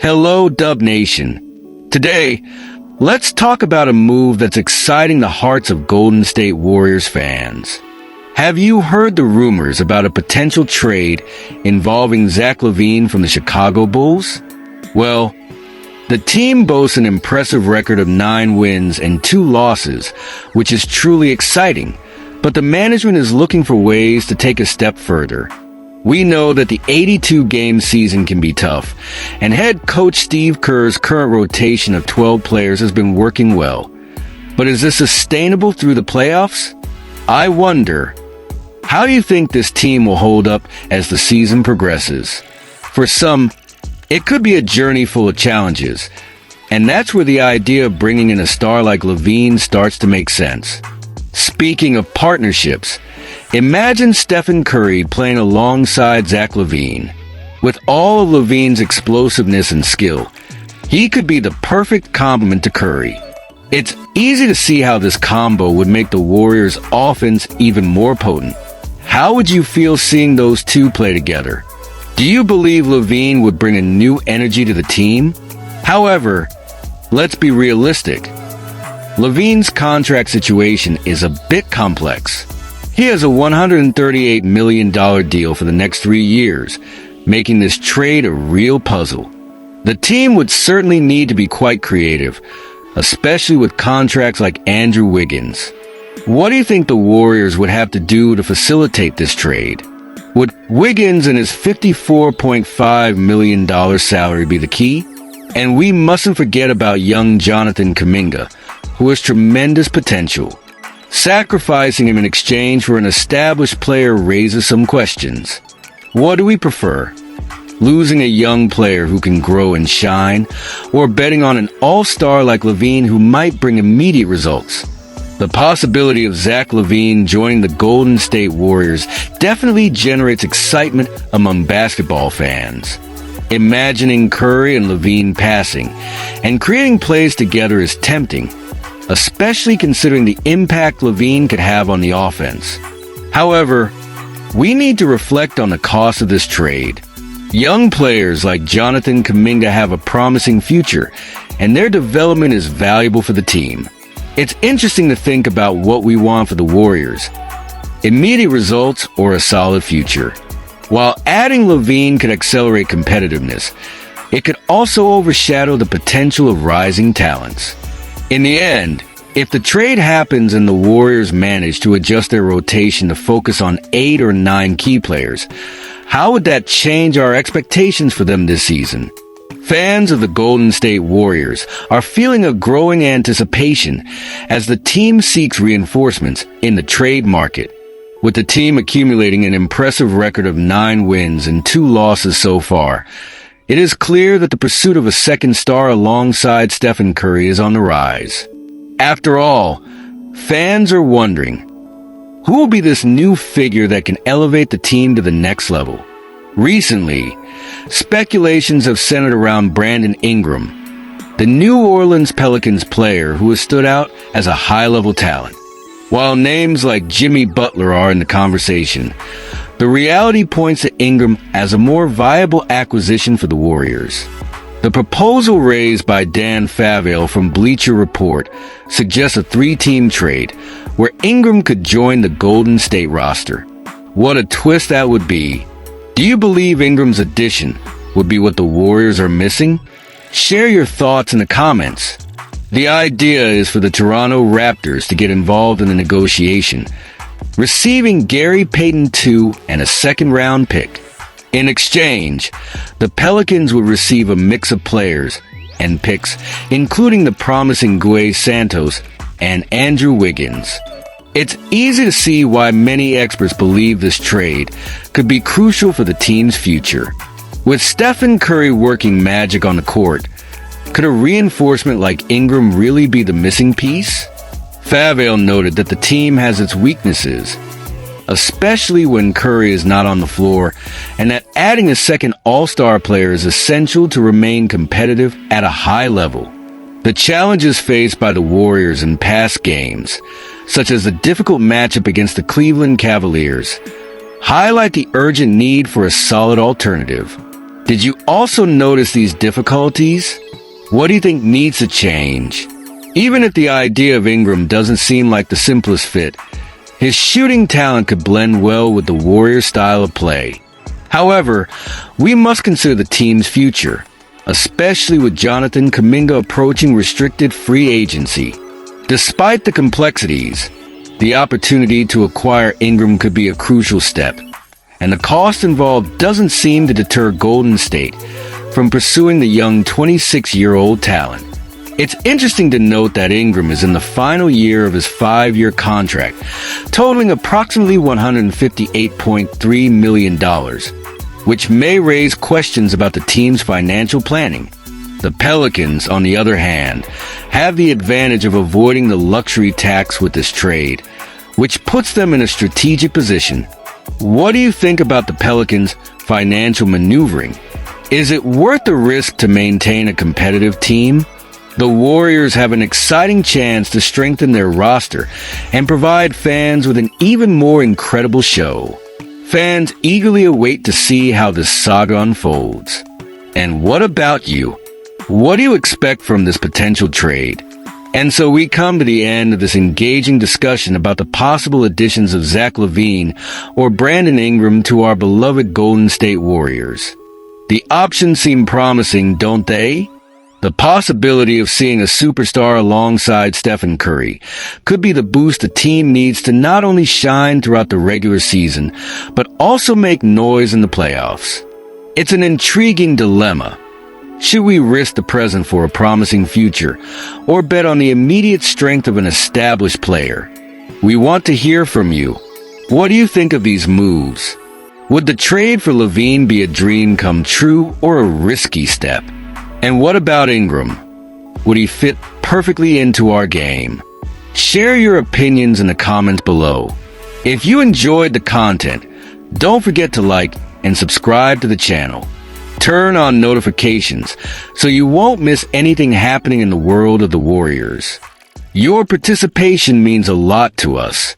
Hello, DubNation. Today, let's talk about a move that's exciting the hearts of Golden State Warriors fans. Have you heard the rumors about a potential trade involving Zach LaVine from the Chicago Bulls? Well, the team boasts an impressive record of 9 wins and 2 losses, which is truly exciting, but the management is looking for ways to take a step further. We know that the 82-game season can be tough, and head coach Steve Kerr's current rotation of 12 players has been working well. But is this sustainable through the playoffs? I wonder, how do you think this team will hold up as the season progresses? For some, it could be a journey full of challenges, and that's where the idea of bringing in a star like LaVine starts to make sense. Speaking of partnerships, imagine Stephen Curry playing alongside Zach LaVine. With all of LaVine's explosiveness and skill, he could be the perfect complement to Curry. It's easy to see how this combo would make the Warriors' offense even more potent. How would you feel seeing those two play together? Do you believe LaVine would bring a new energy to the team? However, let's be realistic. LaVine's contract situation is a bit complex. He has a $138 million deal for the next 3 years, making this trade a real puzzle. The team would certainly need to be quite creative, especially with contracts like Andrew Wiggins. What do you think the Warriors would have to do to facilitate this trade? Would Wiggins and his $54.5 million salary be the key? And we mustn't forget about young Jonathan Kuminga, who has tremendous potential. Sacrificing him in exchange for an established player raises some questions. What do we prefer? Losing a young player who can grow and shine, or betting on an all-star like LaVine who might bring immediate results? The possibility of Zach LaVine joining the Golden State Warriors definitely generates excitement among basketball fans. Imagining Curry and LaVine passing and creating plays together is tempting, especially considering the impact LaVine could have on the offense. However, we need to reflect on the cost of this trade. Young players like Jonathan Kuminga have a promising future, and their development is valuable for the team. It's interesting to think about what we want for the Warriors: immediate results or a solid future. While adding LaVine could accelerate competitiveness, it could also overshadow the potential of rising talents. In the end, if the trade happens and the Warriors manage to adjust their rotation to focus on 8 or 9 key players, how would that change our expectations for them this season? Fans of the Golden State Warriors are feeling a growing anticipation as the team seeks reinforcements in the trade market. With the team accumulating an impressive record of 9 wins and 2 losses so far, it is clear that the pursuit of a second star alongside Stephen Curry is on the rise. After all, fans are wondering, who will be this new figure that can elevate the team to the next level? Recently, speculations have centered around Brandon Ingram, the New Orleans Pelicans player who has stood out as a high-level talent. While names like Jimmy Butler are in the conversation, the reality points to Ingram as a more viable acquisition for the Warriors. The proposal raised by Dan Favale from Bleacher Report suggests a 3-team trade where Ingram could join the Golden State roster. What a twist that would be. Do you believe Ingram's addition would be what the Warriors are missing? Share your thoughts in the comments. The idea is for the Toronto Raptors to get involved in the negotiation, receiving Gary Payton II and a second-round pick. In exchange, the Pelicans would receive a mix of players and picks, including the promising Guay Santos and Andrew Wiggins. It's easy to see why many experts believe this trade could be crucial for the team's future. With Stephen Curry working magic on the court, could a reinforcement like Ingram really be the missing piece? Favale noted that the team has its weaknesses, especially when Curry is not on the floor, and that adding a second all-star player is essential to remain competitive at a high level. The challenges faced by the Warriors in past games, such as the difficult matchup against the Cleveland Cavaliers, highlight the urgent need for a solid alternative. Did you also notice these difficulties? What do you think needs to change? Even if the idea of Ingram doesn't seem like the simplest fit, his shooting talent could blend well with the Warriors' style of play. However, we must consider the team's future, especially with Jonathan Kuminga approaching restricted free agency. Despite the complexities, the opportunity to acquire Ingram could be a crucial step, and the cost involved doesn't seem to deter Golden State from pursuing the young 26-year-old talent. It's interesting to note that Ingram is in the final year of his 5-year contract, totaling approximately $158.3 million, which may raise questions about the team's financial planning. The Pelicans, on the other hand, have the advantage of avoiding the luxury tax with this trade, which puts them in a strategic position. What do you think about the Pelicans' financial maneuvering? Is it worth the risk to maintain a competitive team? The Warriors have an exciting chance to strengthen their roster and provide fans with an even more incredible show. Fans eagerly await to see how this saga unfolds. And what about you? What do you expect from this potential trade? And so we come to the end of this engaging discussion about the possible additions of Zach LaVine or Brandon Ingram to our beloved Golden State Warriors. The options seem promising, don't they? The possibility of seeing a superstar alongside Stephen Curry could be the boost the team needs to not only shine throughout the regular season, but also make noise in the playoffs. It's an intriguing dilemma. Should we risk the present for a promising future, or bet on the immediate strength of an established player? We want to hear from you. What do you think of these moves? Would the trade for LaVine be a dream come true or a risky step? And what about Ingram? Would he fit perfectly into our game? Share your opinions in the comments below. If you enjoyed the content, don't forget to like and subscribe to the channel. Turn on notifications so you won't miss anything happening in the world of the Warriors. Your participation means a lot to us.